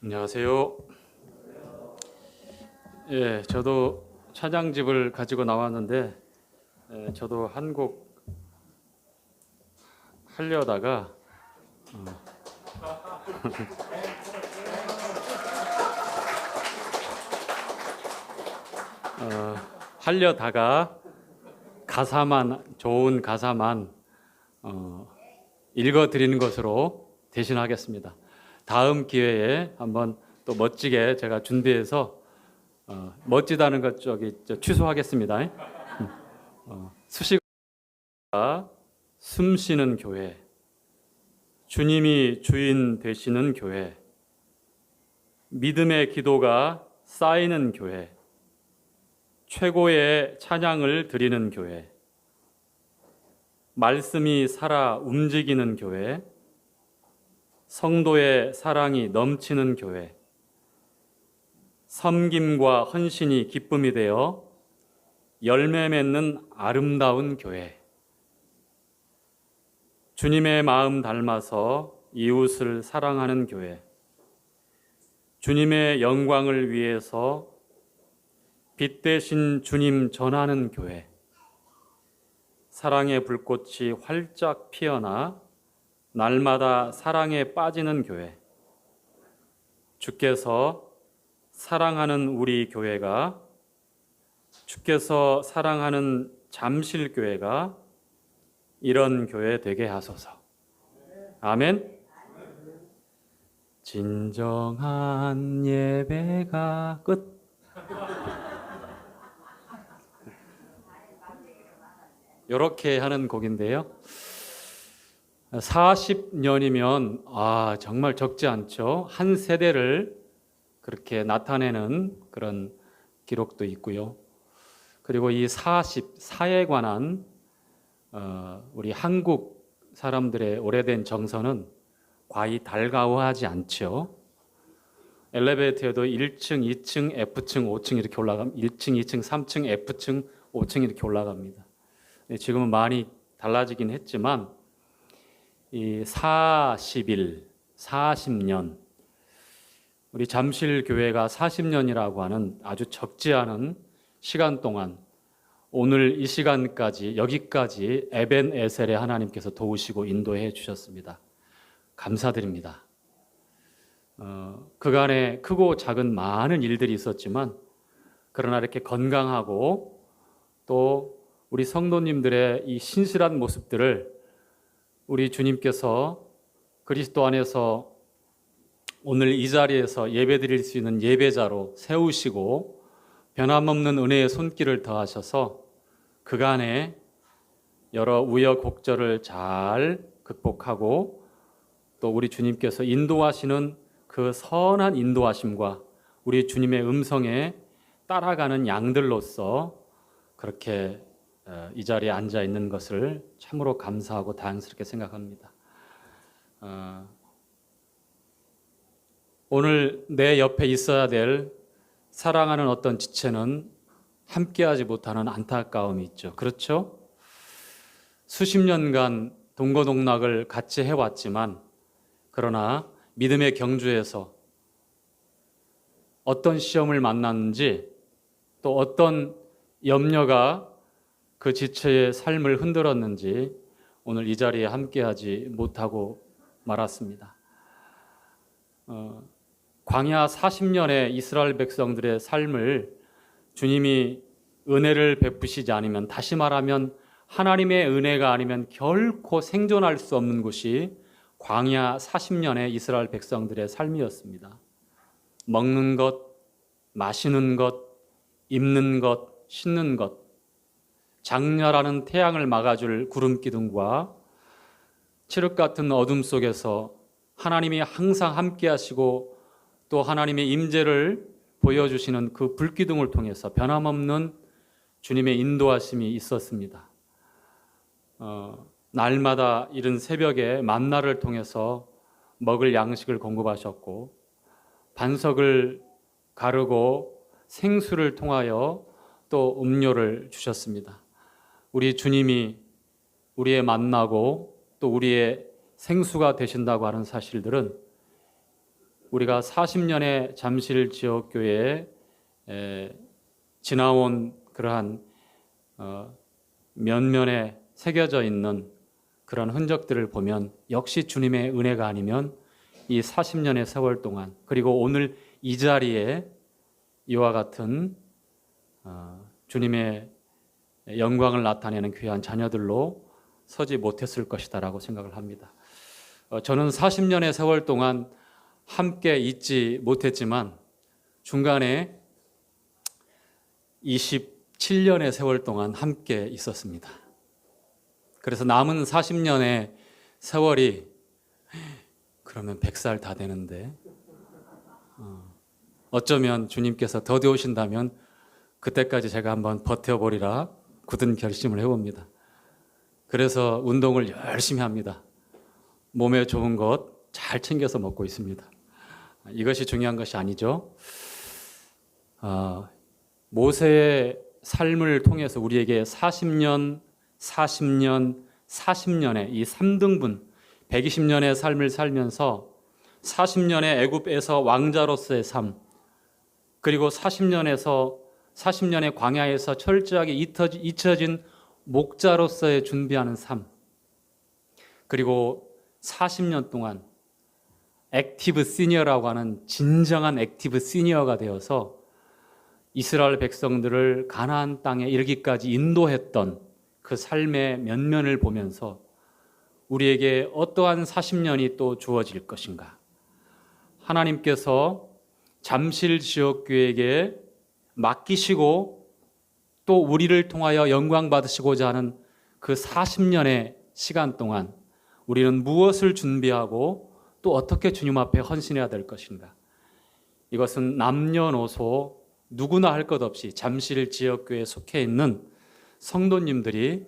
안녕하세요. 예, 저도 찬양집을 가지고 나왔는데 저도 한 곡 하려다가 어, 하려다가 좋은 가사만 읽어드리는 것으로 대신하겠습니다. 다음 기회에 한번 또 멋지게 제가 준비해서 멋지다는 것 취소하겠습니다. 수식어가 숨쉬는 교회, 주님이 주인 되시는 교회, 믿음의 기도가 쌓이는 교회, 최고의 찬양을 드리는 교회, 말씀이 살아 움직이는 교회, 성도의 사랑이 넘치는 교회, 섬김과 헌신이 기쁨이 되어 열매 맺는 아름다운 교회, 주님의 마음 닮아서 이웃을 사랑하는 교회, 주님의 영광을 위해서 빛 대신 주님 전하는 교회, 사랑의 불꽃이 활짝 피어나 날마다 사랑에 빠지는 교회, 주께서 사랑하는 우리 교회가, 주께서 사랑하는 잠실교회가 이런 교회 되게 하소서. 아멘. 진정한 예배가 끝. 이렇게 하는 곡인데요. 40년이면 정말 적지 않죠. 한 세대를 그렇게 나타내는 그런 기록도 있고요. 그리고 이 44에 관한 우리 한국 사람들의 오래된 정서는 과히 달가워하지 않죠. 엘리베이터에도 1층, 2층, F층, 5층 이렇게 올라갑니다. 1층, 2층, 3층, F층, 5층 이렇게 올라갑니다. 지금은 많이 달라지긴 했지만 이 40일, 40년, 우리 잠실교회가 40년이라고 하는 아주 적지 않은 시간 동안 오늘 이 시간까지 여기까지 에벤에셀의 하나님께서 도우시고 인도해 주셨습니다. 감사드립니다. 그간에 크고 작은 많은 일들이 있었지만 그러나 이렇게 건강하고 또 우리 성도님들의 이 신실한 모습들을 우리 주님께서 그리스도 안에서 오늘 이 자리에서 예배드릴 수 있는 예배자로 세우시고 변함없는 은혜의 손길을 더하셔서 그간에 여러 우여곡절을 잘 극복하고 또 우리 주님께서 인도하시는 그 선한 인도하심과 우리 주님의 음성에 따라가는 양들로서 그렇게 이 자리에 앉아 있는 것을 참으로 감사하고 다행스럽게 생각합니다. 오늘 내 옆에 있어야 될 사랑하는 어떤 지체는 함께하지 못하는 안타까움이 있죠. 그렇죠? 수십 년간 동거동락을 같이 해왔지만 그러나 믿음의 경주에서 어떤 시험을 만났는지 또 어떤 염려가 그 지체의 삶을 흔들었는지 오늘 이 자리에 함께하지 못하고 말았습니다. 광야 40년의 이스라엘 백성들의 삶을 주님이 은혜를 베푸시지 않으면, 다시 말하면 하나님의 은혜가 아니면 결코 생존할 수 없는 곳이 광야 40년의 이스라엘 백성들의 삶이었습니다. 먹는 것, 마시는 것, 입는 것, 씻는 것, 장렬하는 태양을 막아줄 구름 기둥과 칠흑 같은 어둠 속에서 하나님이 항상 함께 하시고 또 하나님의 임재를 보여주시는 그 불기둥을 통해서 변함없는 주님의 인도하심이 있었습니다. 날마다 이른 새벽에 만나를 통해서 먹을 양식을 공급하셨고 반석을 가르고 생수를 통하여 또 음료를 주셨습니다. 우리 주님이 우리의 만나고 또 우리의 생수가 되신다고 하는 사실들은 우리가 40년의 잠실 지역교회에 지나온 그러한 면면에 새겨져 있는 그런 흔적들을 보면 역시 주님의 은혜가 아니면 이 40년의 세월 동안, 그리고 오늘 이 자리에 이와 같은 주님의 영광을 나타내는 귀한 자녀들로 서지 못했을 것이다라고 생각을 합니다. 저는 40년의 세월 동안 함께 있지 못했지만 중간에 27년의 세월 동안 함께 있었습니다. 그래서 남은 40년의 세월이 그러면 100살 다 되는데 어쩌면 주님께서 더디 오신다면 그때까지 제가 한번 버텨보리라 굳은 결심을 해봅니다. 그래서 운동을 열심히 합니다. 몸에 좋은 것 잘 챙겨서 먹고 있습니다. 이것이 중요한 것이 아니죠. 모세의 삶을 통해서 우리에게 40년, 40년, 40년의 이 3등분 120년의 삶을 살면서 40년의 애굽에서 왕자로서의 삶, 그리고 40년의 광야에서 철저하게 잊혀진 목자로서의 준비하는 삶, 그리고 40년 동안 액티브 시니어라고 하는 진정한 액티브 시니어가 되어서 이스라엘 백성들을 가나안 땅에 이르기까지 인도했던 그 삶의 면면을 보면서 우리에게 어떠한 40년이 또 주어질 것인가? 하나님께서 잠실 지역교회에게 맡기시고 또 우리를 통하여 영광 받으시고자 하는 그 40년의 시간 동안 우리는 무엇을 준비하고 또 어떻게 주님 앞에 헌신해야 될 것인가? 이것은 남녀노소 누구나 할 것 없이 잠실 지역교회에 속해 있는 성도님들이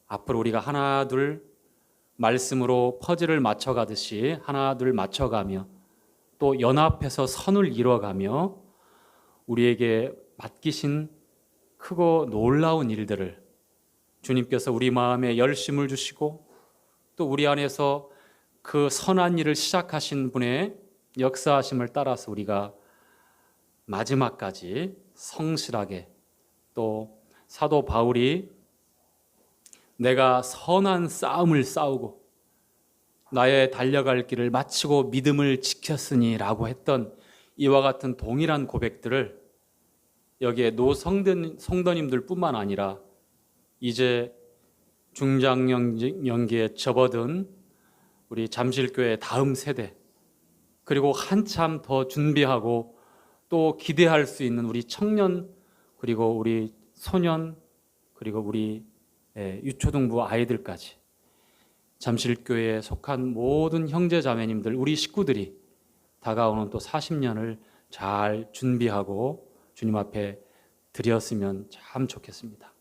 앞으로 우리가 하나 둘 말씀으로 퍼즐을 맞춰가듯이 하나 둘 맞춰가며 또 연합해서 선을 이뤄가며 우리에게 맡기신 크고 놀라운 일들을 주님께서 우리 마음에 열심을 주시고 또 우리 안에서 그 선한 일을 시작하신 분의 역사하심을 따라서 우리가 마지막까지 성실하게, 또 사도 바울이 내가 선한 싸움을 싸우고 나의 달려갈 길을 마치고 믿음을 지켰으니 라고 했던 이와 같은 동일한 고백들을 여기에 노성도님들 뿐만 아니라 이제 중장년기에 접어든 우리 잠실교회 다음 세대, 그리고 한참 더 준비하고 또 기대할 수 있는 우리 청년, 그리고 우리 소년, 그리고 우리 유초등부 아이들까지 잠실교회에 속한 모든 형제 자매님들, 우리 식구들이 다가오는 또 40년을 잘 준비하고 주님 앞에 드렸으면 참 좋겠습니다.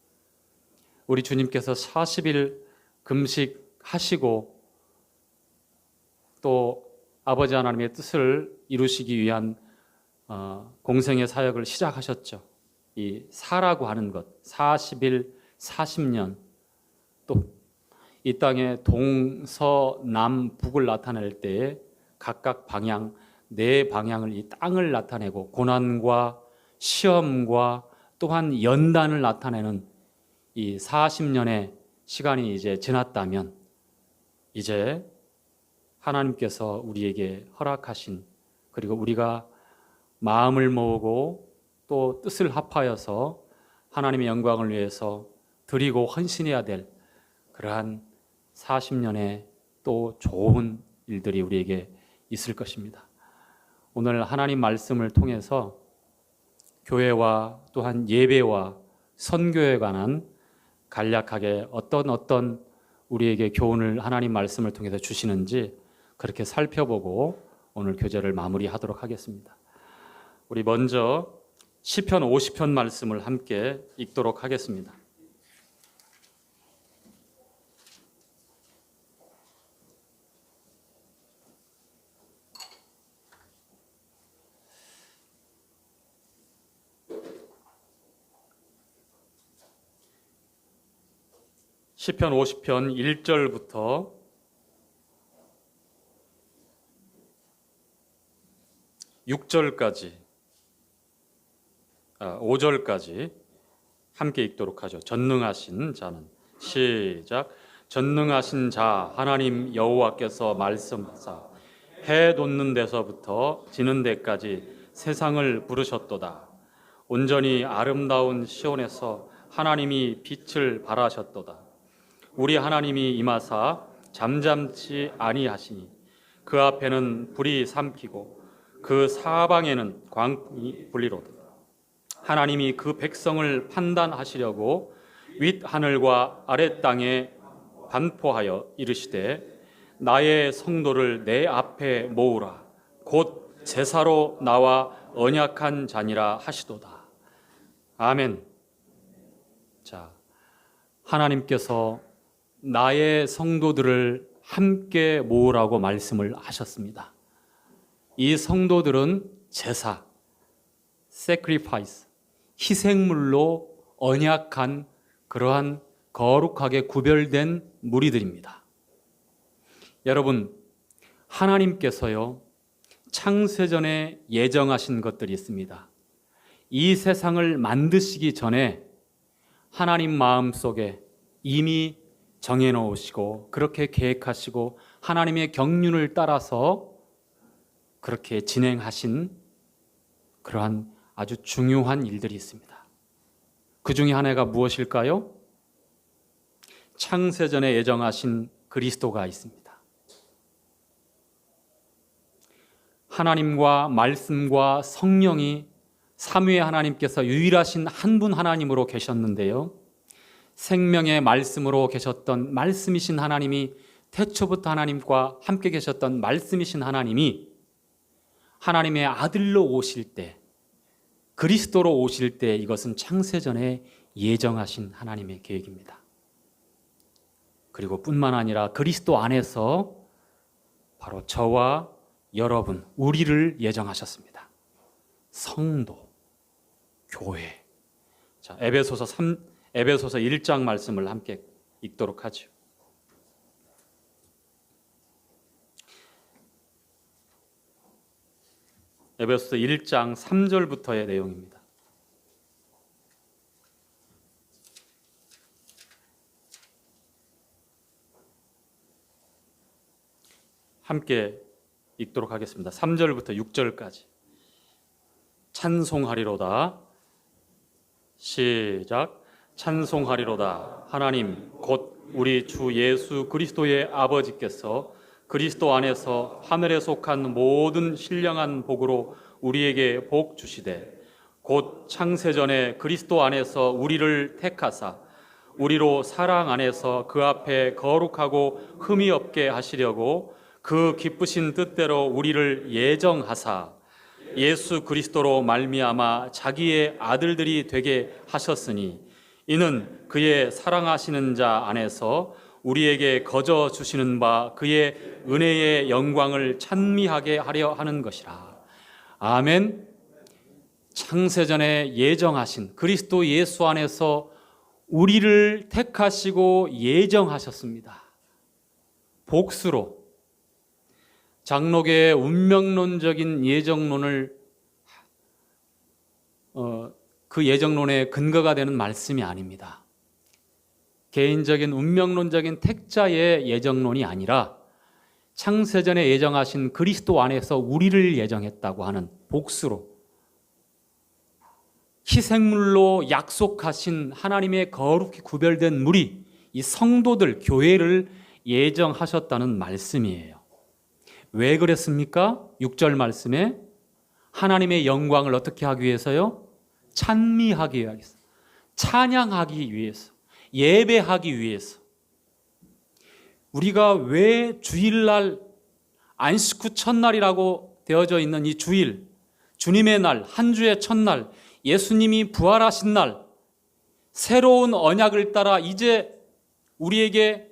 우리 주님께서 40일 금식하시고 또 아버지 하나님의 뜻을 이루시기 위한 공생의 사역을 시작하셨죠. 이 사라고 하는 것, 40일, 40년, 또 이 땅의 동서남북을 나타낼 때에 각각 방향, 네 방향을, 이 땅을 나타내고 고난과 시험과 또한 연단을 나타내는 이 40년의 시간이 이제 지났다면 이제 하나님께서 우리에게 허락하신, 그리고 우리가 마음을 모으고 또 뜻을 합하여서 하나님의 영광을 위해서 드리고 헌신해야 될 그러한 40년의 또 좋은 일들이 우리에게 있을 것입니다. 오늘 하나님 말씀을 통해서 교회와 또한 예배와 선교에 관한 간략하게 어떤 우리에게 교훈을 하나님 말씀을 통해서 주시는지 그렇게 살펴보고 오늘 교제를 마무리하도록 하겠습니다. 우리 먼저 시편 50편 말씀을 함께 읽도록 하겠습니다. 시편 50편 1절부터 6절까지 5절까지 함께 읽도록 하죠. 전능하신 자는 시작. 전능하신 자 하나님 여호와께서 말씀하사 해 돋는 데서부터 지는 데까지 세상을 부르셨도다. 온전히 아름다운 시온에서 하나님이 빛을 발하셨도다. 우리 하나님이 임하사 잠잠치 아니하시니 그 앞에는 불이 삼키고 그 사방에는 광이 불리로다. 하나님이 그 백성을 판단하시려고 윗하늘과 아랫 땅에 반포하여 이르시되 나의 성도를 내 앞에 모으라. 곧 제사로 나와 언약한 자니라 하시도다. 아멘. 자, 하나님께서 나의 성도들을 함께 모으라고 말씀을 하셨습니다. 이 성도들은 제사, sacrifice, 희생물로 언약한 그러한 거룩하게 구별된 무리들입니다. 여러분, 하나님께서요, 창세전에 예정하신 것들이 있습니다. 이 세상을 만드시기 전에 하나님 마음속에 이미 정해놓으시고 그렇게 계획하시고 하나님의 경륜을 따라서 그렇게 진행하신 그러한 아주 중요한 일들이 있습니다. 그 중에 하나가 무엇일까요? 창세전에 예정하신 그리스도가 있습니다. 하나님과 말씀과 성령이 삼위의 하나님께서 유일하신 한 분 하나님으로 계셨는데요, 생명의 말씀으로 계셨던 말씀이신 하나님이, 태초부터 하나님과 함께 계셨던 말씀이신 하나님이 하나님의 아들로 오실 때, 그리스도로 오실 때, 이것은 창세전에 예정하신 하나님의 계획입니다. 그리고 뿐만 아니라 그리스도 안에서 바로 저와 여러분, 우리를 예정하셨습니다. 성도, 교회. 자, 에베소서 1장 말씀을 함께 읽도록 하죠. 에베소서 1장 3절부터의 내용입니다. 함께 읽도록 하겠습니다. 3절부터 6절까지. 찬송하리로다. 시작. 찬송하리로다. 하나님 곧 우리 주 예수 그리스도의 아버지께서 그리스도 안에서 하늘에 속한 모든 신령한 복으로 우리에게 복 주시되 곧 창세전에 그리스도 안에서 우리를 택하사 우리로 사랑 안에서 그 앞에 거룩하고 흠이 없게 하시려고 그 기쁘신 뜻대로 우리를 예정하사 예수 그리스도로 말미암아 자기의 아들들이 되게 하셨으니 이는 그의 사랑하시는 자 안에서 우리에게 거저 주시는 바 그의 은혜의 영광을 찬미하게 하려 하는 것이라. 아멘. 창세전에 예정하신 그리스도 예수 안에서 우리를 택하시고 예정하셨습니다. 복수로 장로계의 운명론적인 예정론을 그 예정론의 근거가 되는 말씀이 아닙니다. 개인적인 운명론적인 택자의 예정론이 아니라 창세전에 예정하신 그리스도 안에서 우리를 예정했다고 하는 복수로 희생물로 약속하신 하나님의 거룩히 구별된 무리, 이 성도들, 교회를 예정하셨다는 말씀이에요. 왜 그랬습니까? 6절 말씀에 하나님의 영광을 어떻게 하기 위해서요? 찬미하기 위해서, 찬양하기 위해서, 예배하기 위해서. 우리가 왜 주일날 안식 후 첫날이라고 되어져 있는 이 주일, 주님의 날, 한 주의 첫날, 예수님이 부활하신 날, 새로운 언약을 따라 이제 우리에게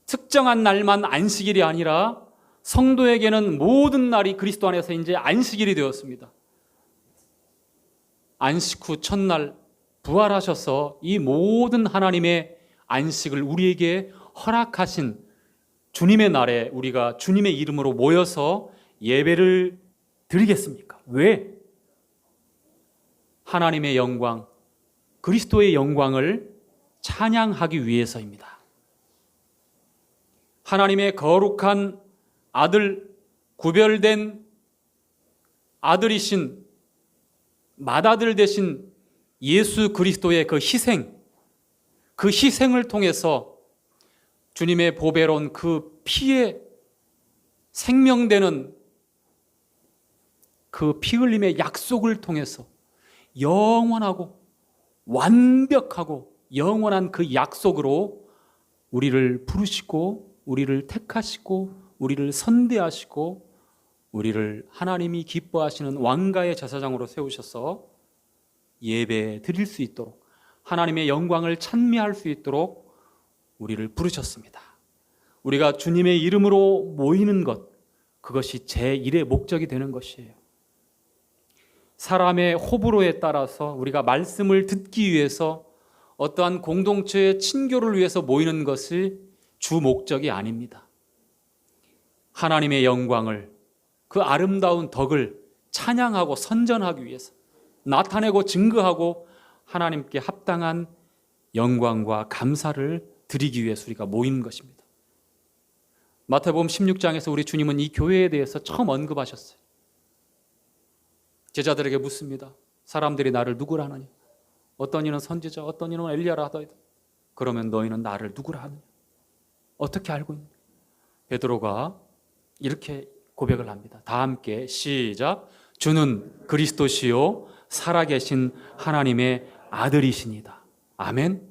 특정한 날만 안식일이 아니라 성도에게는 모든 날이 그리스도 안에서 이제 안식일이 되었습니다. 안식 후 첫날 부활하셔서 이 모든 하나님의 안식을 우리에게 허락하신 주님의 날에 우리가 주님의 이름으로 모여서 예배를 드리겠습니까? 왜? 하나님의 영광, 그리스도의 영광을 찬양하기 위해서입니다. 하나님의 거룩한 아들, 구별된 아들이신 맏아들 되신 예수 그리스도의 그 희생을 통해서 주님의 보배로운 그 피에 생명되는 그 피 흘림의 약속을 통해서 영원하고 완벽하고 영원한 그 약속으로 우리를 부르시고 우리를 택하시고 우리를 선대하시고 우리를 하나님이 기뻐하시는 왕가의 제사장으로 세우셔서 예배 드릴 수 있도록 하나님의 영광을 찬미할 수 있도록 우리를 부르셨습니다. 우리가 주님의 이름으로 모이는 것, 그것이 제1의 목적이 되는 것이에요. 사람의 호불호에 따라서 우리가 말씀을 듣기 위해서 어떠한 공동체의 친교를 위해서 모이는 것이 주 목적이 아닙니다. 하나님의 영광을, 그 아름다운 덕을 찬양하고 선전하기 위해서 나타내고 증거하고 하나님께 합당한 영광과 감사를 드리기 위해서 우리가 모이는 것입니다. 마태복음 16장에서 우리 주님은 이 교회에 대해서 처음 언급하셨어요. 제자들에게 묻습니다. 사람들이 나를 누구라 하느냐? 어떤 이는 선지자, 어떤 이는 엘리야라 하더이다. 그러면 너희는 나를 누구라 하느냐? 어떻게 알고 있느냐? 베드로가 이렇게 고백을 합니다. 다 함께 시작. 주는 그리스도시요 살아계신 하나님의 아들이시니다. 아멘.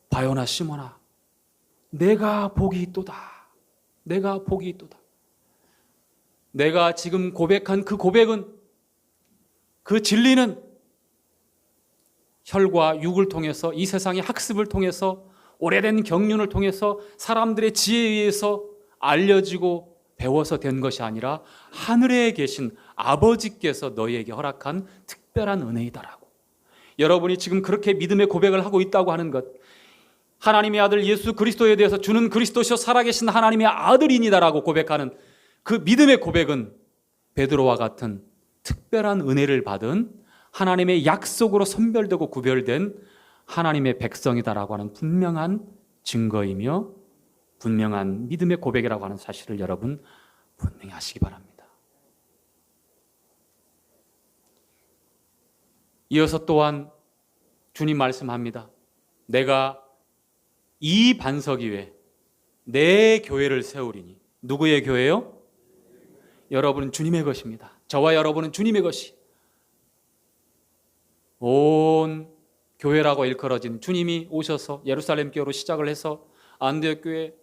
바요나 시몬아, 내가 복이 있도다. 내가 복이 있도다. 내가 지금 고백한 그 고백은, 그 진리는 혈과 육을 통해서, 이 세상의 학습을 통해서, 오래된 경륜을 통해서, 사람들의 지혜에 의해서 알려지고 배워서 된 것이 아니라 하늘에 계신 아버지께서 너희에게 허락한 특별한 은혜이다라고. 여러분이 지금 그렇게 믿음의 고백을 하고 있다고 하는 것, 하나님의 아들 예수 그리스도에 대해서 주는 그리스도시요 살아계신 하나님의 아들이니다라고 고백하는 그 믿음의 고백은 베드로와 같은 특별한 은혜를 받은 하나님의 약속으로 선별되고 구별된 하나님의 백성이다라고 하는 분명한 증거이며 분명한 믿음의 고백이라고 하는 사실을 여러분 분명히 아시기 바랍니다. 이어서 또한 주님 말씀합니다. 내가 이 반석 위에 내 교회를 세우리니. 누구의 교회요? 여러분은 주님의 것입니다. 저와 여러분은 주님의 것이. 온 교회라고 일컬어진 주님이 오셔서 예루살렘 교회로 시작을 해서 안디옥 교회,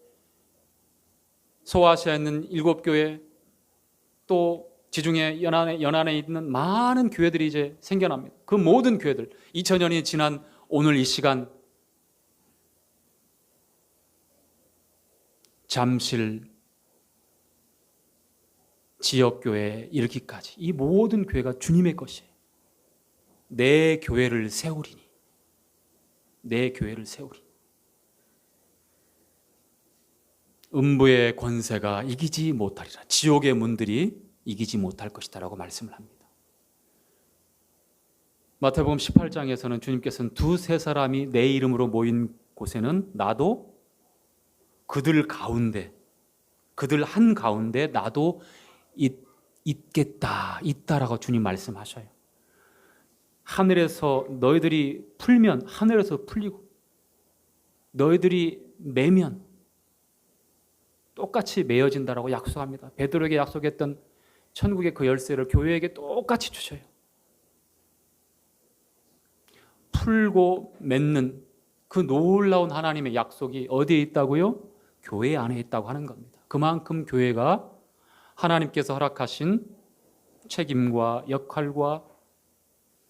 소아시아에 있는 7교회, 또 지중해 연안에 있는 많은 교회들이 이제 생겨납니다. 그 모든 교회들, 2000년이 지난 오늘 이 시간, 잠실 지역교회에 이르기까지 이 모든 교회가 주님의 것이에요. 내 교회를 세우리니. 내 교회를 세우리니. 음부의 권세가 이기지 못하리라. 지옥의 문들이 이기지 못할 것이다 라고 말씀을 합니다. 마태복음 18장에서는 주님께서는 두세 사람이 내 이름으로 모인 곳에는 나도 그들 가운데, 그들 한가운데 나도 있다라고 주님 말씀하셔요. 하늘에서 너희들이 풀면 하늘에서 풀리고, 너희들이 매면 똑같이 매어진다라고 약속합니다. 베드로에게 약속했던 천국의 그 열쇠를 교회에게 똑같이 주셔요. 풀고 맺는 그 놀라운 하나님의 약속이 어디에 있다고요? 교회 안에 있다고 하는 겁니다. 그만큼 교회가 하나님께서 허락하신 책임과 역할과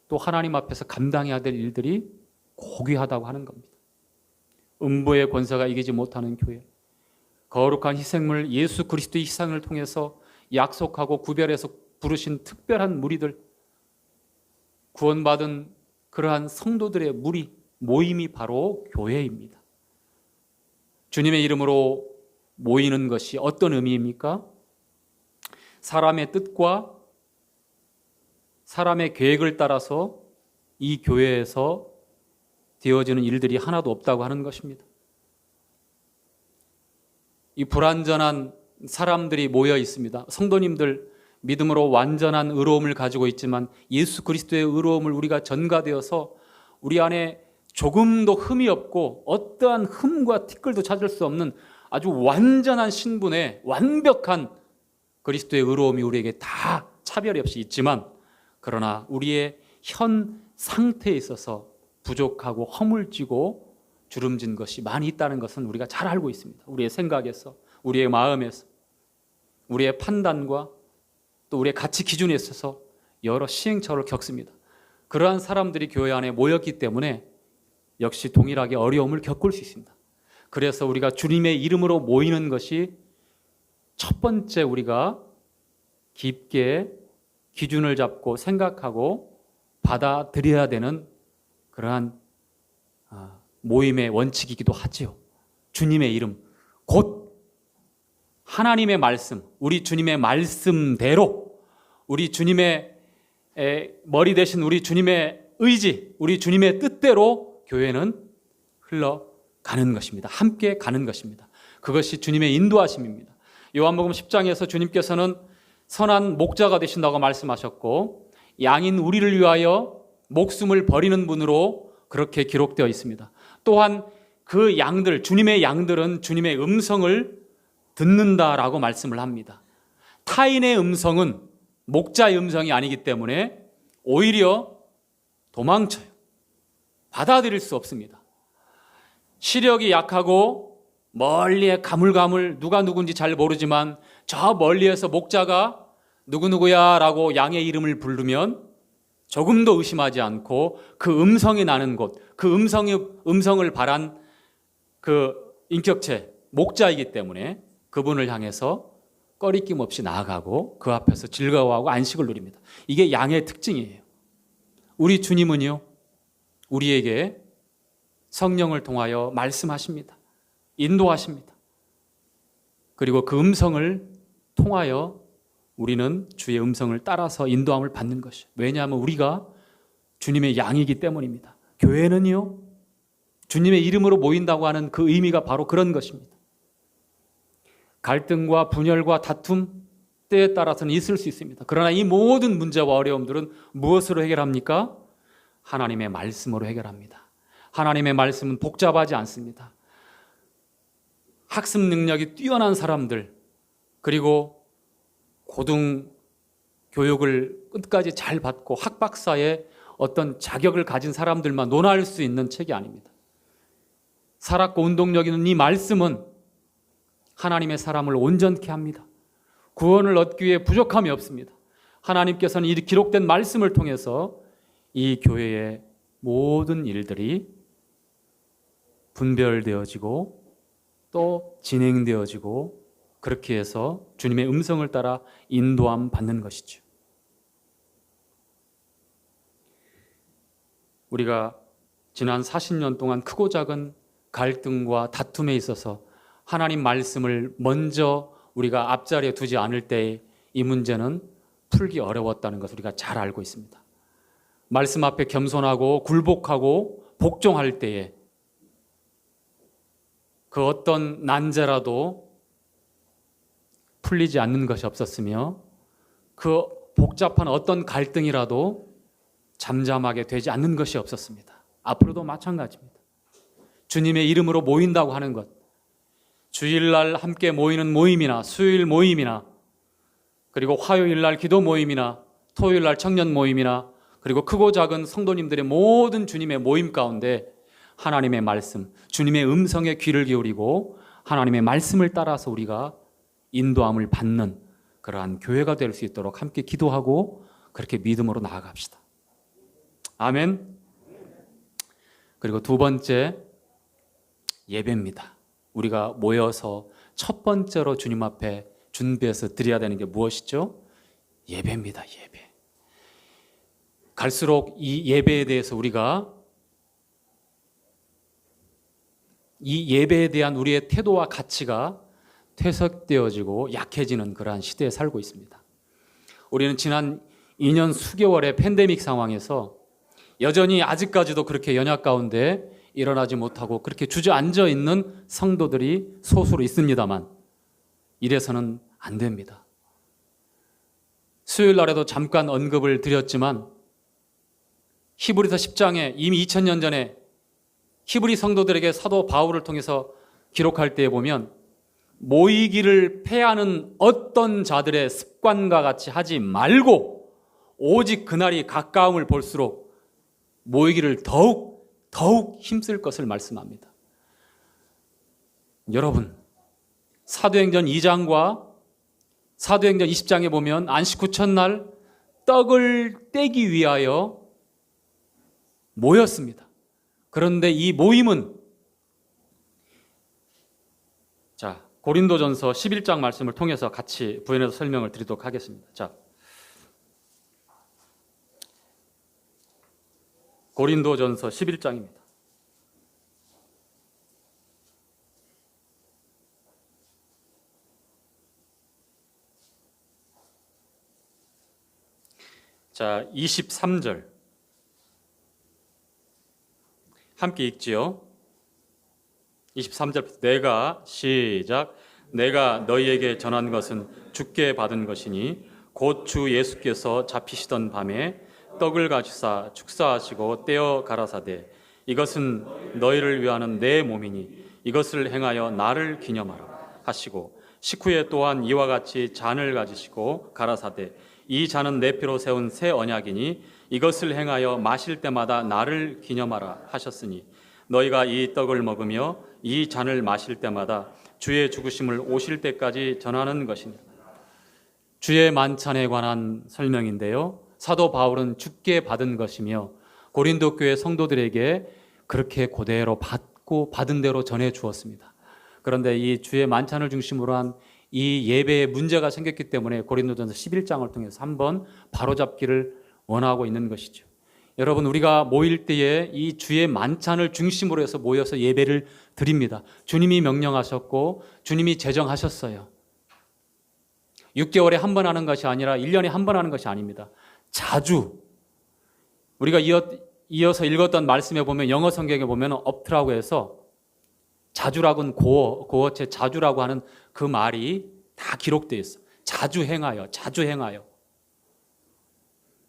또 하나님 앞에서 감당해야 될 일들이 고귀하다고 하는 겁니다. 음부의 권세가 이기지 못하는 교회, 거룩한 희생물 예수 그리스도의 희생을 통해서 약속하고 구별해서 부르신 특별한 무리들, 구원받은 그러한 성도들의 모임이 바로 교회입니다. 주님의 이름으로 모이는 것이 어떤 의미입니까? 사람의 뜻과 사람의 계획을 따라서 이 교회에서 되어지는 일들이 하나도 없다고 하는 것입니다. 이 불완전한 사람들이 모여 있습니다. 성도님들 믿음으로 완전한 의로움을 가지고 있지만 예수 그리스도의 의로움을 우리가 전가되어서 우리 안에 조금도 흠이 없고 어떠한 흠과 티끌도 찾을 수 없는 아주 완전한 신분의 완벽한 그리스도의 의로움이 우리에게 다 차별이 없이 있지만, 그러나 우리의 현 상태에 있어서 부족하고 허물지고 주름진 것이 많이 있다는 것은 우리가 잘 알고 있습니다. 우리의 생각에서, 우리의 마음에서, 우리의 판단과 또 우리의 가치 기준에 있어서 여러 시행착오를 겪습니다. 그러한 사람들이 교회 안에 모였기 때문에 역시 동일하게 어려움을 겪을 수 있습니다. 그래서 우리가 주님의 이름으로 모이는 것이 첫 번째 우리가 깊게 기준을 잡고 생각하고 받아들여야 되는 그러한 모임의 원칙이기도 하지요. 주님의 이름, 곧 하나님의 말씀, 우리 주님의 말씀대로, 우리 주님의 머리 대신 우리 주님의 의지, 우리 주님의 뜻대로 교회는 흘러가는 것입니다. 함께 가는 것입니다. 그것이 주님의 인도하심입니다. 요한복음 10장에서 주님께서는 선한 목자가 되신다고 말씀하셨고, 양인 우리를 위하여 목숨을 버리는 분으로 그렇게 기록되어 있습니다. 또한 그 양들, 주님의 양들은 주님의 음성을 듣는다라고 말씀을 합니다. 타인의 음성은 목자의 음성이 아니기 때문에 오히려 도망쳐요. 받아들일 수 없습니다. 시력이 약하고 멀리에 가물가물 누가 누군지 잘 모르지만 저 멀리에서 목자가 누구누구야 라고 양의 이름을 부르면 조금도 의심하지 않고 그 음성이 나는 곳, 그 음성을 바란 그 인격체, 목자이기 때문에 그분을 향해서 꺼리낌 없이 나아가고 그 앞에서 즐거워하고 안식을 누립니다. 이게 양의 특징이에요. 우리 주님은요, 우리에게 성령을 통하여 말씀하십니다. 인도하십니다. 그리고 그 음성을 통하여 우리는 주의 음성을 따라서 인도함을 받는 것이에요. 왜냐하면 우리가 주님의 양이기 때문입니다. 교회는요, 주님의 이름으로 모인다고 하는 그 의미가 바로 그런 것입니다. 갈등과 분열과 다툼 때에 따라서는 있을 수 있습니다. 그러나 이 모든 문제와 어려움들은 무엇으로 해결합니까? 하나님의 말씀으로 해결합니다. 하나님의 말씀은 복잡하지 않습니다. 학습 능력이 뛰어난 사람들, 그리고 고등 교육을 끝까지 잘 받고 학박사의 어떤 자격을 가진 사람들만 논할 수 있는 책이 아닙니다. 살았고 운동력 있는 이 말씀은 하나님의 사람을 온전케 합니다. 구원을 얻기 위해 부족함이 없습니다. 하나님께서는 이 기록된 말씀을 통해서 이 교회의 모든 일들이 분별되어지고 또 진행되어지고 그렇게 해서 주님의 음성을 따라 인도함 받는 것이죠. 우리가 지난 40년 동안 크고 작은 갈등과 다툼에 있어서 하나님 말씀을 먼저 우리가 앞자리에 두지 않을 때 이 문제는 풀기 어려웠다는 것을 우리가 잘 알고 있습니다. 말씀 앞에 겸손하고 굴복하고 복종할 때에 그 어떤 난제라도 풀리지 않는 것이 없었으며 그 복잡한 어떤 갈등이라도 잠잠하게 되지 않는 것이 없었습니다. 앞으로도 마찬가지입니다. 주님의 이름으로 모인다고 하는 것, 주일날 함께 모이는 모임이나 수요일 모임이나 그리고 화요일날 기도 모임이나 토요일날 청년 모임이나 그리고 크고 작은 성도님들의 모든 주님의 모임 가운데 하나님의 말씀, 주님의 음성에 귀를 기울이고 하나님의 말씀을 따라서 우리가 인도함을 받는 그러한 교회가 될 수 있도록 함께 기도하고 그렇게 믿음으로 나아갑시다. 아멘. 그리고 두 번째, 예배입니다. 우리가 모여서 첫 번째로 주님 앞에 준비해서 드려야 되는 게 무엇이죠? 예배입니다. 예배. 갈수록 이 예배에 대해서 우리가 이 예배에 대한 우리의 태도와 가치가 퇴색되어지고 약해지는 그러한 시대에 살고 있습니다. 우리는 지난 2년 수개월의 팬데믹 상황에서 여전히 아직까지도 그렇게 연약 가운데 일어나지 못하고 그렇게 주저앉아 있는 성도들이 소수로 있습니다만 이래서는 안 됩니다. 수요일 날에도 잠깐 언급을 드렸지만 히브리서 10장에 이미 2000년 전에 히브리 성도들에게 사도 바울을 통해서 기록할 때에 보면 모이기를 패하는 어떤 자들의 습관과 같이 하지 말고 오직 그날이 가까움을 볼수록 모이기를 더욱 힘쓸 것을 말씀합니다. 여러분, 사도행전 2장과 사도행전 20장에 보면 안식 후 첫날 떡을 떼기 위하여 모였습니다. 그런데 이 모임은 고린도전서 11장 말씀을 통해서 같이 부연해서 설명을 드리도록 하겠습니다. 고린도전서 11장입니다. 자, 23절 함께 읽지요. 23절 내가 너희에게 전한 것은 주께 받은 것이니 곧 주 예수께서 잡히시던 밤에 떡을 가지사 축사하시고 떼어 가라사대 이것은 너희를 위하는 내 몸이니 이것을 행하여 나를 기념하라 하시고 식후에 또한 이와 같이 잔을 가지시고 가라사대 이 잔은 내 피로 세운 새 언약이니 이것을 행하여 마실 때마다 나를 기념하라 하셨으니 너희가 이 떡을 먹으며 이 잔을 마실 때마다 주의 죽으심을 오실 때까지 전하는 것이니. 주의 만찬에 관한 설명인데요, 사도 바울은 주께 받은 것이며 고린도 교회 성도들에게 그렇게 그대로 받은 대로 전해 주었습니다. 그런데 이 주의 만찬을 중심으로 한 이 예배에 문제가 생겼기 때문에 고린도전서 11장을 통해서 한번 바로잡기를 원하고 있는 것이죠. 여러분, 우리가 모일 때에 이 주의 만찬을 중심으로 해서 모여서 예배를 드립니다. 주님이 명령하셨고 주님이 제정하셨어요. 6개월에 한 번 하는 것이 아니라 1년에 한 번 하는 것이 아닙니다. 자주. 우리가 이어서 읽었던 말씀에 보면 영어 성경에 보면 업트라고 해서 자주라고는 고어체 자주라고 하는 그 말이 다 기록되어 있어요. 자주 행하여.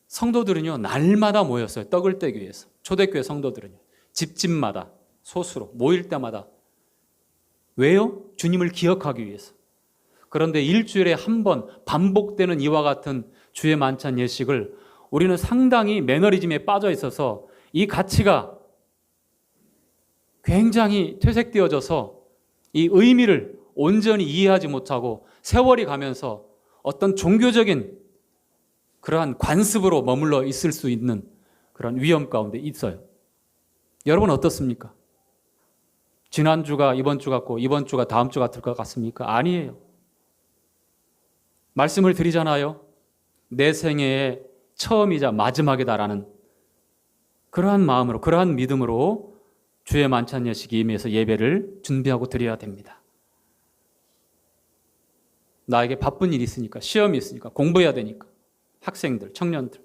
성도들은요, 날마다 모였어요. 떡을 떼기 위해서. 초대교회 성도들은요, 집집마다 소수로 모일 때마다. 왜요? 주님을 기억하기 위해서. 그런데 일주일에 한 번 반복되는 이와 같은 주의 만찬 예식을 우리는 상당히 매너리즘에 빠져 있어서 이 가치가 굉장히 퇴색되어져서 이 의미를 온전히 이해하지 못하고 세월이 가면서 어떤 종교적인 그러한 관습으로 머물러 있을 수 있는 그런 위험 가운데 있어요. 여러분 어떻습니까? 지난주가 이번 주 같고 이번 주가 다음 주 같을 것 같습니까? 아니에요. 말씀을 드리잖아요. 내 생애의 처음이자 마지막이다라는 그러한 마음으로, 그러한 믿음으로 주의 만찬 예식에 임해서 예배를 준비하고 드려야 됩니다. 나에게 바쁜 일이 있으니까, 시험이 있으니까, 공부해야 되니까, 학생들, 청년들,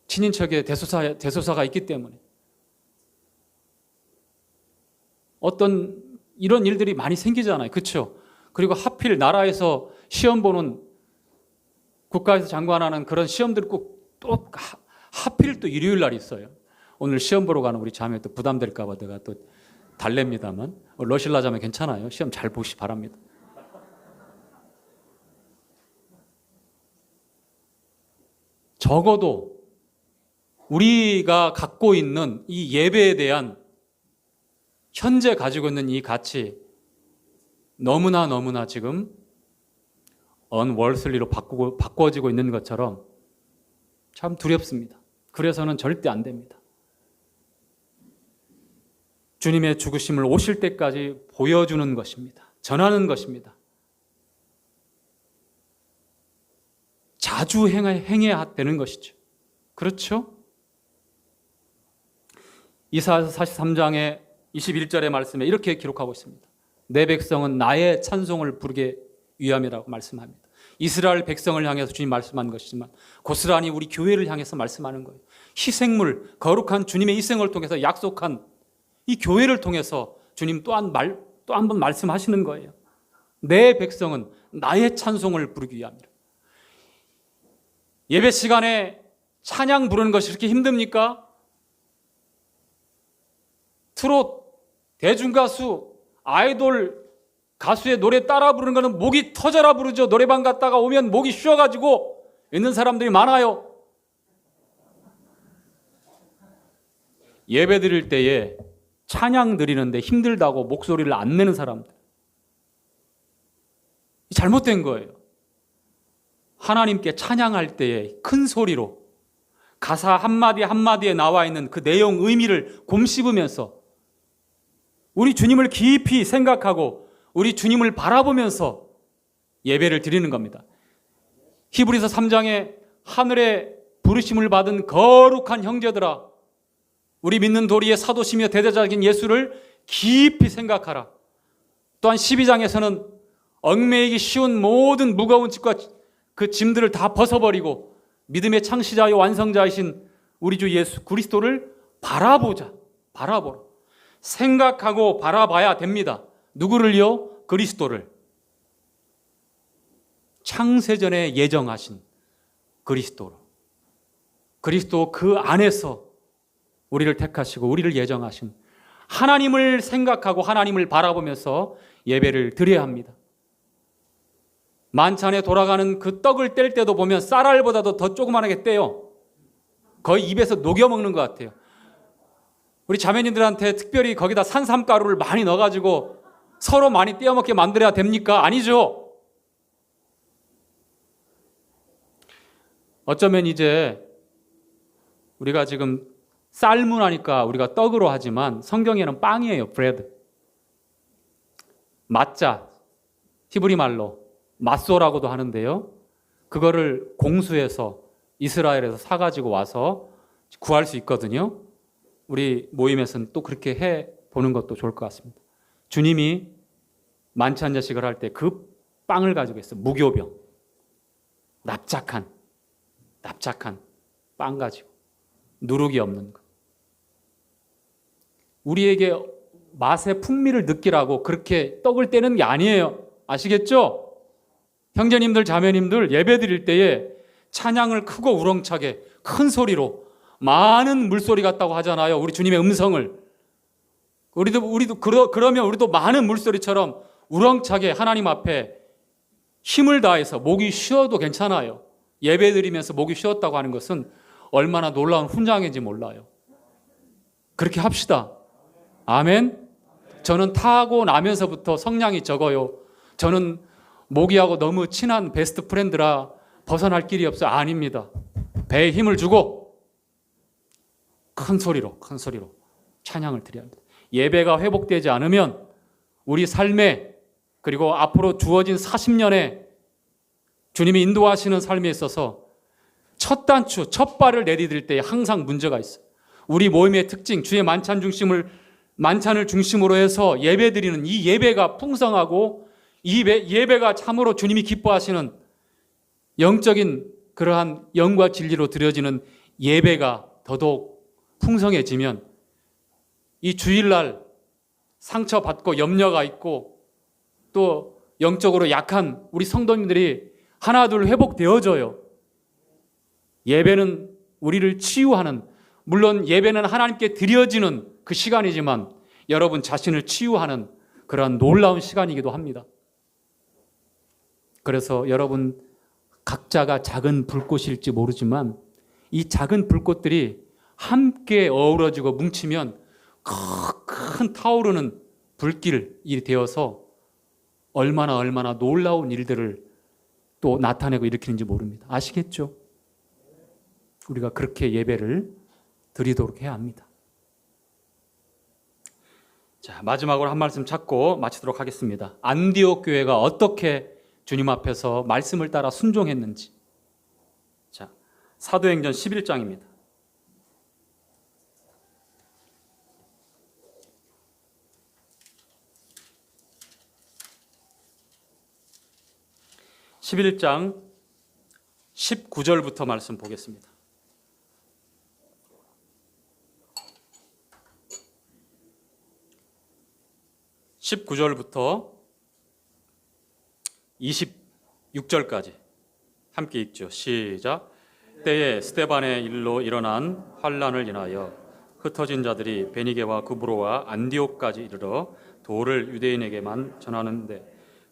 친인척에 대소사가 있기 때문에 어떤 이런 일들이 많이 생기잖아요. 그렇죠? 그리고 하필 나라에서 시험 보는, 국가에서 장관하는 그런 시험들 꼭 또 하필 또 일요일 날 있어요. 오늘 시험 보러 가는 우리 자매 또 부담될까 봐 내가 또 달랩니다만 러실라 자매 괜찮아요. 시험 잘 보시 바랍니다. 적어도 우리가 갖고 있는 이 예배에 대한 현재 가지고 있는 이 가치 너무나 지금 언월슬리로 바꿔지고 있는 것처럼 참 두렵습니다. 그래서는 절대 안 됩니다. 주님의 죽으심을 오실 때까지 보여주는 것입니다. 전하는 것입니다. 자주 행해야 되는 것이죠. 그렇죠? 이사야서 43장의 21절의 말씀에 이렇게 기록하고 있습니다. 내 백성은 나의 찬송을 부르게 위함이라고 말씀합니다. 이스라엘 백성을 향해서 주님 말씀한 것이지만 고스란히 우리 교회를 향해서 말씀하는 거예요. 희생물, 거룩한 주님의 희생을 통해서 약속한 이 교회를 통해서 주님 또 한 번 말씀하시는 거예요. 내 백성은 나의 찬송을 부르기 위함이라. 예배 시간에 찬양 부르는 것이 그렇게 힘듭니까? 트롯, 대중가수, 아이돌 가수의 노래 따라 부르는 것은 목이 터져라 부르죠. 노래방 갔다가 오면 목이 쉬어가지고 있는 사람들이 많아요. 예배 드릴 때에 찬양 드리는데 힘들다고 목소리를 안 내는 사람들, 잘못된 거예요. 하나님께 찬양할 때에 큰 소리로 가사 한마디 한마디에 나와 있는 그 내용, 의미를 곰씹으면서 우리 주님을 깊이 생각하고 우리 주님을 바라보면서 예배를 드리는 겁니다. 히브리서 3장에 하늘의 부르심을 받은 거룩한 형제들아, 우리 믿는 도리의 사도시며 대제자적인 예수를 깊이 생각하라. 또한 12장에서는 얽매이기 쉬운 모든 무거운 짐과 그 짐들을 다 벗어버리고 믿음의 창시자요 완성자이신 우리 주 예수 그리스도를 바라보자. 바라보라. 생각하고 바라봐야 됩니다. 누구를요? 그리스도를. 창세전에 예정하신 그리스도로. 그리스도 그 안에서 우리를 택하시고 우리를 예정하신 하나님을 생각하고 하나님을 바라보면서 예배를 드려야 합니다. 만찬에 돌아가는 그 떡을 뗄 때도 보면 쌀알보다도 더 조그만하게 떼요. 거의 입에서 녹여 먹는 것 같아요. 우리 자매님들한테 특별히 거기다 산삼가루를 많이 넣어가지고 서로 많이 떼어먹게 만들어야 됩니까? 아니죠. 어쩌면 이제 우리가 지금 쌀문 하니까 우리가 떡으로 하지만 성경에는 빵이에요. 브레드. 맞자, 히브리 말로 맛소라고도 하는데요. 그거를 공수해서 이스라엘에서 사가지고 와서 구할 수 있거든요. 우리 모임에서는 또 그렇게 해보는 것도 좋을 것 같습니다. 주님이 만찬 제식을 할 때 그 빵을 가지고 있어요. 무교병. 납작한 빵 가지고 누룩이 없는 거. 우리에게 맛의 풍미를 느끼라고 그렇게 떡을 떼는 게 아니에요. 아시겠죠? 형제님들, 자매님들 예배 드릴 때에 찬양을 크고 우렁차게 큰 소리로 많은 물소리 같다고 하잖아요. 우리 주님의 음성을. 그러면 우리도 많은 물소리처럼 우렁차게 하나님 앞에 힘을 다해서 목이 쉬어도 괜찮아요. 예배 드리면서 목이 쉬었다고 하는 것은 얼마나 놀라운 훈장인지 몰라요. 그렇게 합시다. 아멘. 저는 타고 나면서부터 성량이 적어요. 저는 모기하고 너무 친한 베스트 프렌드라 벗어날 길이 없어요. 아닙니다. 배에 힘을 주고 큰 소리로 찬양을 드려야 합니다. 예배가 회복되지 않으면 우리 삶에 그리고 앞으로 주어진 40년에 주님이 인도하시는 삶에 있어서 첫 단추, 첫 발을 내디딜 때 항상 문제가 있어요. 우리 모임의 특징, 주의 만찬을 중심으로 해서 예배드리는 이 예배가 풍성하고 이 예배가 참으로 주님이 기뻐하시는 영적인 그러한 영과 진리로 드려지는 예배가 더더욱 풍성해지면 이 주일날 상처받고 염려가 있고 또 영적으로 약한 우리 성도님들이 하나둘 회복되어져요. 예배는 우리를 치유하는, 물론 예배는 하나님께 드려지는 그 시간이지만 여러분 자신을 치유하는 그러한 놀라운 시간이기도 합니다. 그래서 여러분 각자가 작은 불꽃일지 모르지만 이 작은 불꽃들이 함께 어우러지고 뭉치면 큰 타오르는 불길이 되어서 얼마나 놀라운 일들을 또 나타내고 일으키는지 모릅니다. 아시겠죠? 우리가 그렇게 예배를 드리도록 해야 합니다. 자, 마지막으로 한 말씀 찾고 마치도록 하겠습니다. 안디옥 교회가 어떻게 주님 앞에서 말씀을 따라 순종했는지. 자, 사도행전 11장입니다. 11장 19절부터 말씀 보겠습니다. 19절부터 26절까지 함께 읽죠. 시작. 때에 스데반의 일로 일어난 환란을 인하여 흩어진 자들이 베니게와 구브로와 안디옥까지 이르러 도를 유대인에게만 전하는데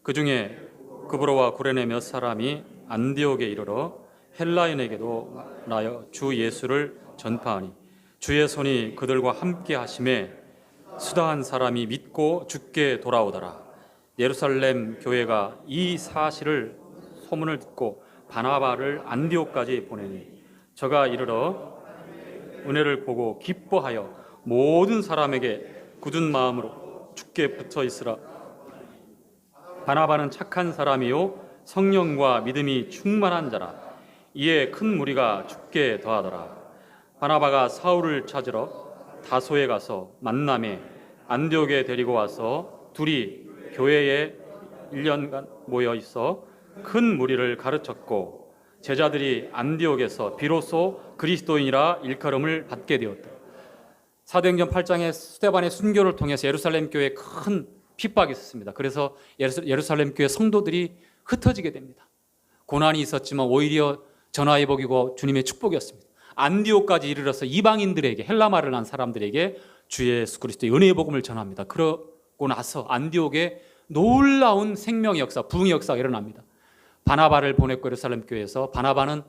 그 중에 구브로와 구레네 몇 사람이 안디옥에 이르러 헬라인에게도 나여 주 예수를 전파하니 주의 손이 그들과 함께 하심에 수다한 사람이 믿고 주께 돌아오더라. 예루살렘 교회가 이 사실을 소문을 듣고 바나바를 안디옥까지 보내니 저가 이르러 은혜를 보고 기뻐하여 모든 사람에게 굳은 마음으로 주께 붙어 있으라. 바나바는 착한 사람이요 성령과 믿음이 충만한 자라. 이에 큰 무리가 주께 더하더라. 바나바가 사울을 찾으러 다소에 가서 만남에 안디옥에 데리고 와서 둘이 교회에 1년간 모여 있어 큰 무리를 가르쳤고 제자들이 안디옥에서 비로소 그리스도인이라 일컬음을 받게 되었다. 사도행전 8장에 스데반의 순교를 통해서 예루살렘 교회에 큰 핍박이 있었습니다. 그래서 예루살렘 교회 성도들이 흩어지게 됩니다. 고난이 있었지만 오히려 전화위복이고 주님의 축복이었습니다. 안디옥까지 이르러서 이방인들에게, 헬라말을 한 사람들에게 주 예수 그리스도의 은혜의 복음을 전합니다. 그러고 나서 안디옥에 놀라운 생명의 역사, 부흥의 역사가 일어납니다. 바나바를 보냈고 예루살렘 교회에서 바나바는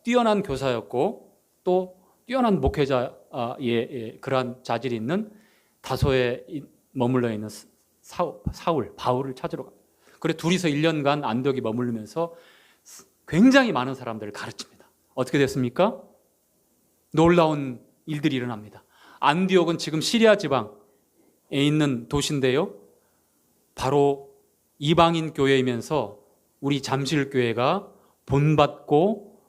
뛰어난 교사였고 또 뛰어난 목회자의 그러한 자질이 있는 다소에 머물러 있는 사울, 바울을 찾으러 갑니다. 그래서 둘이서 1년간 안디옥에 머무르면서 굉장히 많은 사람들을 가르칩니다. 어떻게 됐습니까? 놀라운 일들이 일어납니다. 안디옥은 지금 시리아 지방에 있는 도시인데요. 바로 이방인 교회이면서 우리 잠실교회가 본받고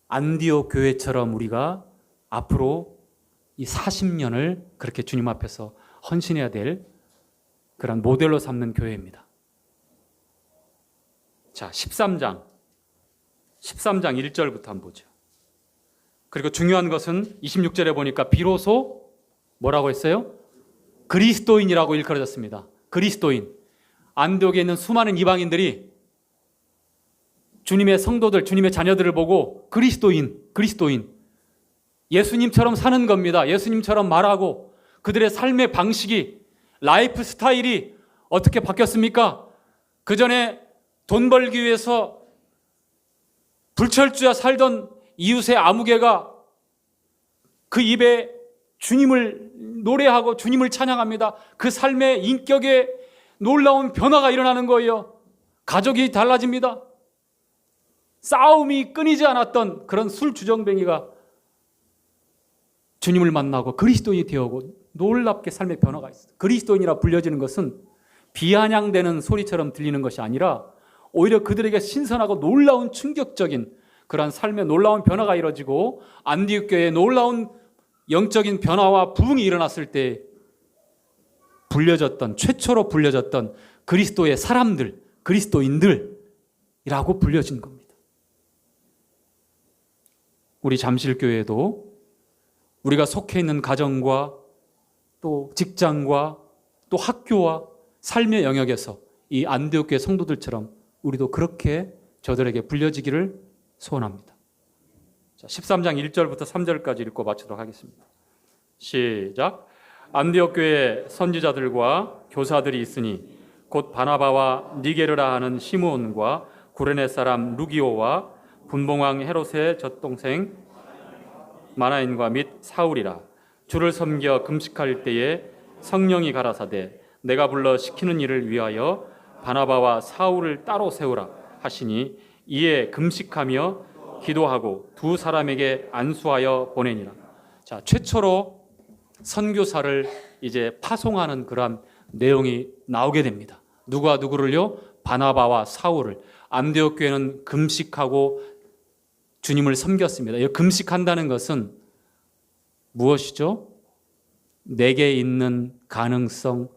안디옥 교회처럼 우리가 앞으로 이 40년을 그렇게 주님 앞에서 헌신해야 될 그런 모델로 삼는 교회입니다. 자, 13장 1절부터 한번 보죠. 그리고 중요한 것은 26절에 보니까 비로소 뭐라고 했어요? 그리스도인이라고 일컬어졌습니다. 그리스도인. 안디옥에 있는 수많은 이방인들이 주님의 성도들, 주님의 자녀들을 보고 그리스도인. 예수님처럼 사는 겁니다. 예수님처럼 말하고 그들의 삶의 방식이, 라이프 스타일이 어떻게 바뀌었습니까? 그 전에 돈 벌기 위해서 불철주야 살던 이웃의 아무개가 그 입에 주님을 노래하고 주님을 찬양합니다. 그 삶의 인격에 놀라운 변화가 일어나는 거예요. 가족이 달라집니다. 싸움이 끊이지 않았던 그런 술주정뱅이가 주님을 만나고 그리스도인이 되어오고 놀랍게 삶의 변화가 있어요. 그리스도인이라 불려지는 것은 비아냥대는 소리처럼 들리는 것이 아니라 오히려 그들에게 신선하고 놀라운 충격적인 그러한 삶의 놀라운 변화가 이루어지고 안디옥 교회에 놀라운 영적인 변화와 부흥이 일어났을 때 최초로 불려졌던 그리스도의 사람들, 그리스도인들이라고 불려진 겁니다. 우리 잠실교회도 우리가 속해 있는 가정과 또 직장과 또 학교와 삶의 영역에서 이 안디옥 교회 성도들처럼 우리도 그렇게 저들에게 불려지기를 소원합니다. 자, 13장 1절부터 3절까지 읽고 마치도록 하겠습니다. 시작. 안디옥 교회에 선지자들과 교사들이 있으니 곧 바나바와 니게르라 하는 시므온과 구레네 사람 루기오와 분봉왕 헤롯의 젖동생 마나인과 및 사울이라. 주를 섬겨 금식할 때에 성령이 가라사대 내가 불러 시키는 일을 위하여 바나바와 사울을 따로 세우라 하시니 이에 금식하며 기도하고 두 사람에게 안수하여 보내니라. 자, 최초로 선교사를 이제 파송하는 그러한 내용이 나오게 됩니다. 누가 누구를요? 바나바와 사울을. 안디옥 교회는 금식하고 주님을 섬겼습니다. 이 금식한다는 것은 무엇이죠? 내게 있는 가능성,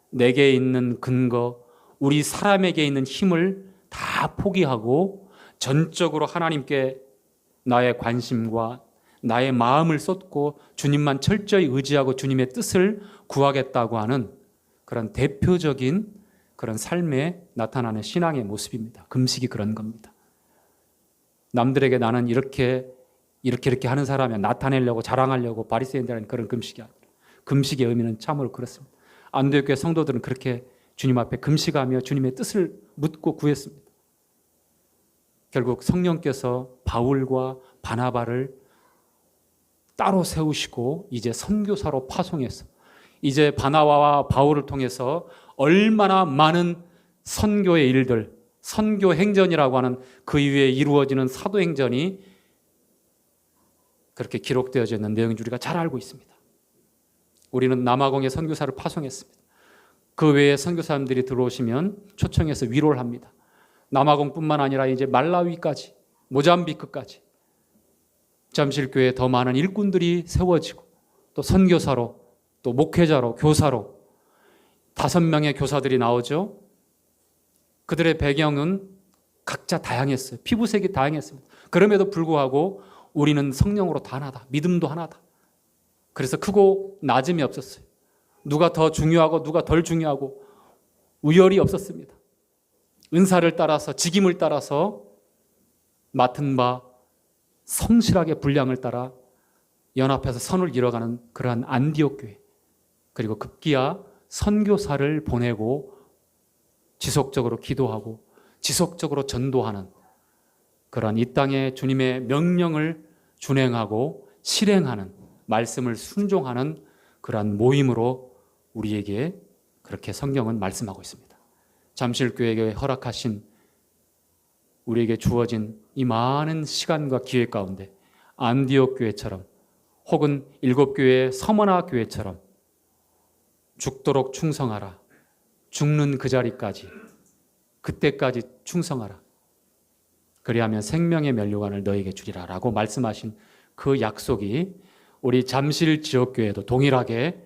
내게 있는 근거, 우리 사람에게 있는 힘을 다 포기하고 전적으로 하나님께 나의 관심과 나의 마음을 쏟고 주님만 철저히 의지하고 주님의 뜻을 구하겠다고 하는 그런 대표적인 그런 삶에 나타나는 신앙의 모습입니다. 금식이 그런 겁니다. 남들에게 나는 이렇게 하는 사람이야 나타내려고 자랑하려고 바리새인들은 그런 금식이 아니라 금식의 의미는 참으로 그렇습니다. 안디옥교회 성도들은 그렇게 주님 앞에 금식하며 주님의 뜻을 묻고 구했습니다. 결국 성령께서 바울과 바나바를 따로 세우시고 이제 선교사로 파송해서 이제 바나바와 바울을 통해서 얼마나 많은 선교의 일들, 선교 행전이라고 하는 그 이후에 이루어지는 사도 행전이 그렇게 기록되어져 있는 내용인 줄 우리가 잘 알고 있습니다. 우리는 남아공에 선교사를 파송했습니다. 그 외에 선교사님들이 들어오시면 초청해서 위로를 합니다. 남아공뿐만 아니라 이제 말라위까지, 모잠비크까지 잠실교회에 더 많은 일꾼들이 세워지고 또 선교사로 또 목회자로 교사로 5명의 교사들이 나오죠. 그들의 배경은 각자 다양했어요. 피부색이 다양했습니다. 그럼에도 불구하고 우리는 성령으로 다 하나다. 믿음도 하나다. 그래서 크고 낮음이 없었어요. 누가 더 중요하고 누가 덜 중요하고 우열이 없었습니다. 은사를 따라서 직임을 따라서 맡은 바 성실하게 분량을 따라 연합해서 선을 이뤄가는 그러한 안디옥 교회, 그리고 급기야 선교사를 보내고 지속적으로 기도하고 지속적으로 전도하는 그러한 이 땅에 주님의 명령을 준행하고 실행하는 말씀을 순종하는 그러한 모임으로 우리에게 그렇게 성경은 말씀하고 있습니다. 잠실교회에 허락하신 우리에게 주어진 이 많은 시간과 기회 가운데 안디옥 교회처럼 혹은 7교회 서머나 교회처럼 죽도록 충성하라. 죽는 그 자리까지 그때까지 충성하라. 그리하면 생명의 면류관을 너에게 주리라 라고 말씀하신 그 약속이 우리 잠실 지역교회도 동일하게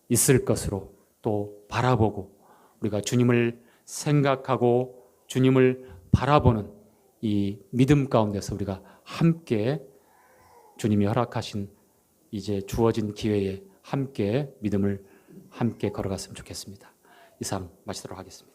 있을 것으로 또 바라보고 우리가 주님을 생각하고 주님을 바라보는 이 믿음 가운데서 우리가 함께 주님이 허락하신 이제 주어진 기회에 함께 믿음을 함께 걸어갔으면 좋겠습니다. 이상 마치도록 하겠습니다.